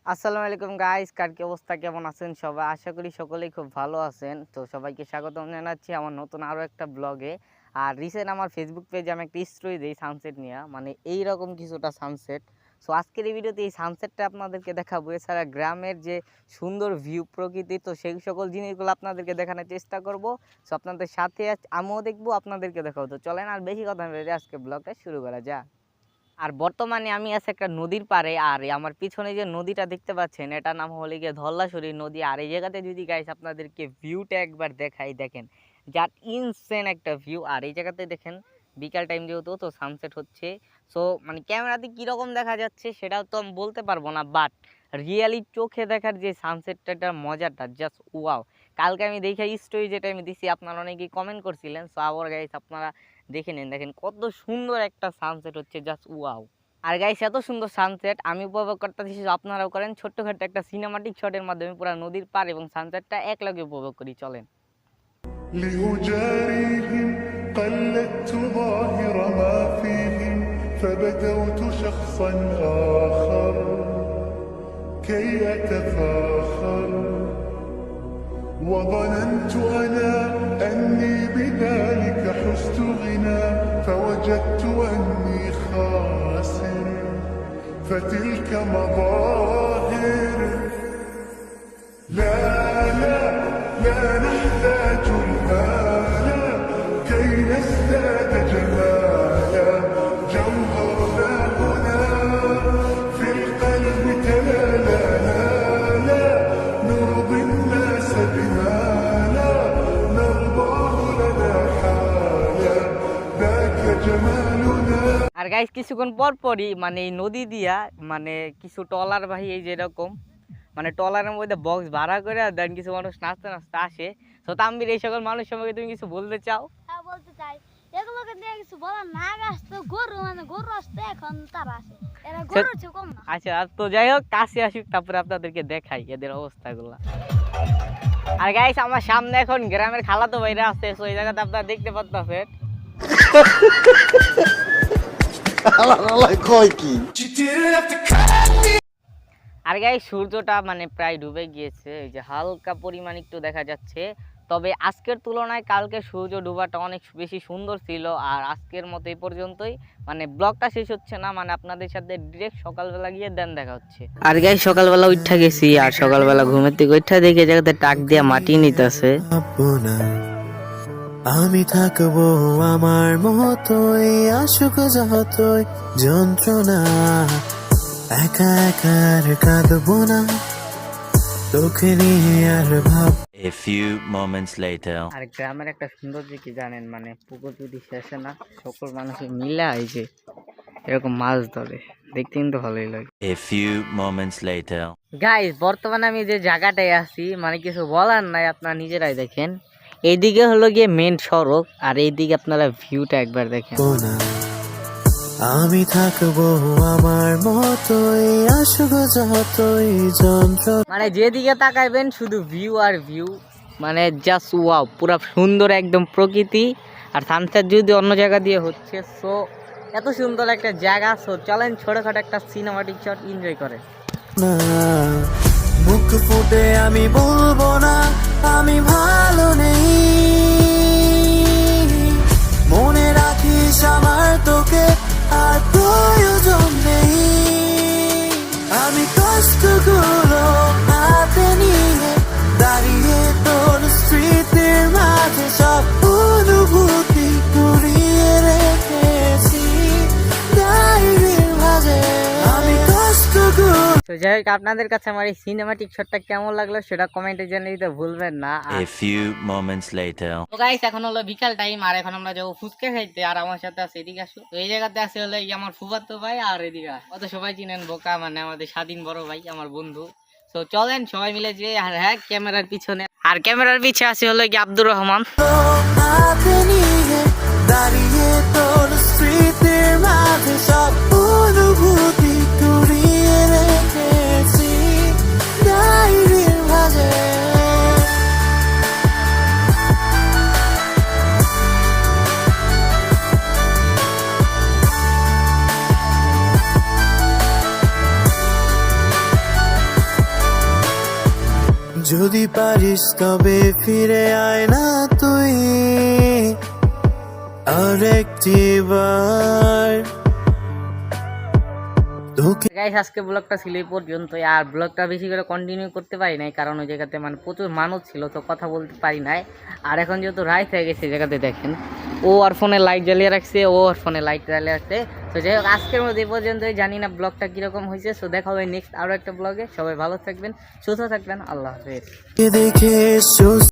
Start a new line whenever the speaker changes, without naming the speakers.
আসসালামু আলাইকুম গাইস, কার কি অবস্থা, কেমন আছেন সবাই? আশা করি সকলেই খুব ভালো আছেন। তো সবাইকে স্বাগতম জানাচ্ছি আমার নতুন আরও একটা ব্লগে। আর রিসেন্ট আমার ফেসবুক পেজে আমি একটা স্টোরি দিই সানসেট নিয়ে, মানে এইরকম কিছুটা সানসেট। সো আজকের এই ভিডিওতে এই সানসেটটা আপনাদেরকে দেখাবো, এছাড়া গ্রামের যে সুন্দর ভিউ প্রকৃতি, তো সেই সকল জিনিসগুলো আপনাদেরকে দেখানোর চেষ্টা করব। সো আপনাদের সাথে আমিও দেখবো, আপনাদেরকে দেখাবো। তো চলেন আর বেশি কথা না বলে আজকে ব্লগটা শুরু করা যাক। আর বর্তমানে আমি আছি একটা নদীর পাড়ে, আর আমার পিছনে যে নদীটা দেখতে পাচ্ছেন এটার নাম হলে গিয়ে ধল্লাশরী নদী। আর এই জায়গাতে যদি গাইস আপনাদেরকে ভিউটা একবার দেখাই, দেখেন যার ইনসেন একটা ভিউ। আর এই জায়গাতে দেখেন বিকাল টাইম যেহেতু, তো সানসেট হচ্ছে। সো মানে ক্যামেরাতে কীরকম দেখা যাচ্ছে সেটাও তো আমি বলতে পারবো না, বাট রিয়েলি চোখে দেখার যে সানসেটটার মজাটা জাস্ট ওয়াও। কালকে আমি দেখে স্টোরি যেটা আমি দিছি, আপনারা অনেকেই কমেন্ট করছিলেন। সো আবার গাইস আপনারা দেখে নিন, দেখেন কত সুন্দর একটা সানসেট হচ্ছে, জাস্ট ওয়াও। আর গাইস এত সুন্দর সানসেট আমি উপভোগ করতেছি, আপনারাও করেন। ছোট্টখাটো একটা সিনেমাটিক শটের মাধ্যমে পুরো নদীর পার এবং সানসেটটা একলগে উপভোগ করি, চলেন।
لأجاريهم قلدت ظاهر ما فيهم فبدوت شخصا آخر كي أتفاخر وظننت أنا أني بذلك حزت غنى فوجدت أني خاسر فتلك مظاهر لا لا لا نحتاج المال كي نزداد جمالا جوهرنا هنا في القلب تلالا لا نرضي الناس بما لا نرضاه لنا حالا ذاك جمالنا।
আর গাইস কিছুক্ষণ পর পরই মানে এই নদী দিয়া মানে কিছু টলার ভাই এই যেরকম মানে টলারের মধ্যে বক্স ভাড়া করে আর দেন কিছু মানুষ নাচতে নাচতে আসে। তো তাম্বির এই সকল মানুষ সম্পর্কে তুমি কিছু বলতে চাও?
হ্যাঁ, বলতে চাই এগুলোকে নিয়ে কিছু বলার না। আসতো গরু, মানে গরু আসতো, এখন তারা আসে, এরা গরুর চেয়ে কম না।
আচ্ছা, তো যাই হোক কাছে আসুক, তারপরে আপনাদেরকে দেখাই এদের অবস্থাগুলো। আর গাইস আমার সামনে এখন গ্রামের খালাতো ভাইরা আছে, তো এই জায়গাতে আপনারা দেখতে পাচ্ছেন। আর গাইস সূর্যটা মানে প্রায় ডুবে গিয়েছে, এই যে হালকা পরিমাণ একটু দেখা যাচ্ছে। তবে আজকের তুলনায় কালকে সূর্য ডুবাটা অনেক বেশি সুন্দর ছিল। আর আজকের মতো এই পর্যন্তই, মানে ব্লগটা শেষ হচ্ছে না, মানে আপনাদের সাথে ডিরেক্ট সকালবেলা গিয়ে দেন দেখা হচ্ছে। আর গাইস সকালবেলা উঠা গেছি, আর সকালবেলা ঘুমের থেকে উঠা দেখে জায়গাতে টাক দিয়ে মাটি নিতেছে।
আমি থাকবো আমার মতোই, আসুক যতই যন্ত্রণা, একা একার কাঁদবো না, তোকে নিয়ে আর ভাব।
A few moments later.
আর গ্রামের একটা সৌন্দর্য কি জানেন, মানে পুকুর যদি শেষে না, সকল মানুষ মিলে এই যে এরকম মাছ ধরে, দেখতে কিন্তু ভালোই লাগে।
A few moments later.
Guys বর্তমানে আমি যে জায়গাটায় আছি মানে কিছু বলার নাই, আপনারা নিজেরাই দেখেন। এইদিকে হলো গিয়ে মেন সড়ক, আর এইদিকে আপনারা ভিউটা একবার দেখেন।
আমি থাকবো আমার মতোই, আসুক যতই যন্ত্র।
মানে যেদিকে তাকাইবেন শুধু ভিউ আর ভিউ, মানে জাস্ট ওয়াও, পুরো সুন্দর একদম প্রকৃতি। আর সানসেট যদি অন্য জায়গা দিয়ে হচ্ছে, সো এত সুন্দর একটা জায়গা। সো চলেন ছোটখাটো একটা সিনেমাটিক শট এনজয় করে।
মুখ ফুটে আমি বলবো না আমি ভালো নেই, মনে রাখিস আমার তোকে আর প্রয়োজন নেই। আমি কষ্টগুলো হাতে নিয়ে দাঁড়িয়ে তোর স্মৃতির মাঝে সব অনুভূতি কুড়িয়ে রেখেছি ডায়েরির মাঝে। আমি কষ্টগুলো।
তো যাই হোক আপনাদের কাছে আমার এই সিনেমাটিক শটটা কেমন লাগলো সেটা কমেন্টে জানিয়ে দিতে ভুলবেন না।
A few moments later.
তো গাইস এখন হলো বিকাল টাইম, আর এখন আমরা যাবো ফুচকা খাইতে। আর আমার সাথে আছে এদিকে আসো, তো এই জায়গাতে আছে হলো আমার ফুফাতো ভাই, আর এদিকে অত সবাই চিনেন বোকা, মানে আমাদের স্বাধীন বড় ভাই, আমার বন্ধু। তো চলেন সবাই মিলে যে। আর হ্যাঁ ক্যামেরার পিছনে, আর ক্যামেরার পিছে আছে হলো কি আব্দুর রহমান।
হাতে নিয়ে দাঁড়িয়ে তোর স্মৃতির মাঝে সব অনুভূতি কুড়িয়ে রেখেছি ডায়েরির মাঝে। যদি পারিস তবে ফিরে আয় না তুই আরেকটিবার তোকে
গাইস আজকে ব্লগটা ছিল এই পর্যন্ত। আর ব্লগটা বেশি করে কন্টিনিউ করতে পারি নাই, কারণ ওই জায়গাতে মানে প্রচুর মানুষ ছিল, তো কথা বলতে পারি নাই। আর এখন যেহেতু রাইত হয়ে গেছে, জায়গাতে দেখেন ও আর ফোনে লাইট জ্বালিয়ে রাখছে, ও আর ফোনে লাইট জ্বালিয়ে রাখছে। তো যাই হোক আজকের মধ্যে এই পর্যন্তই। জানি না ব্লগটা কীরকম হয়েছে। সো দেখা হবে নেক্সট আরও একটা ব্লগে। সবাই ভালো থাকবেন, সুস্থ থাকবেন। আল্লাহ হাফেজ।
দেখে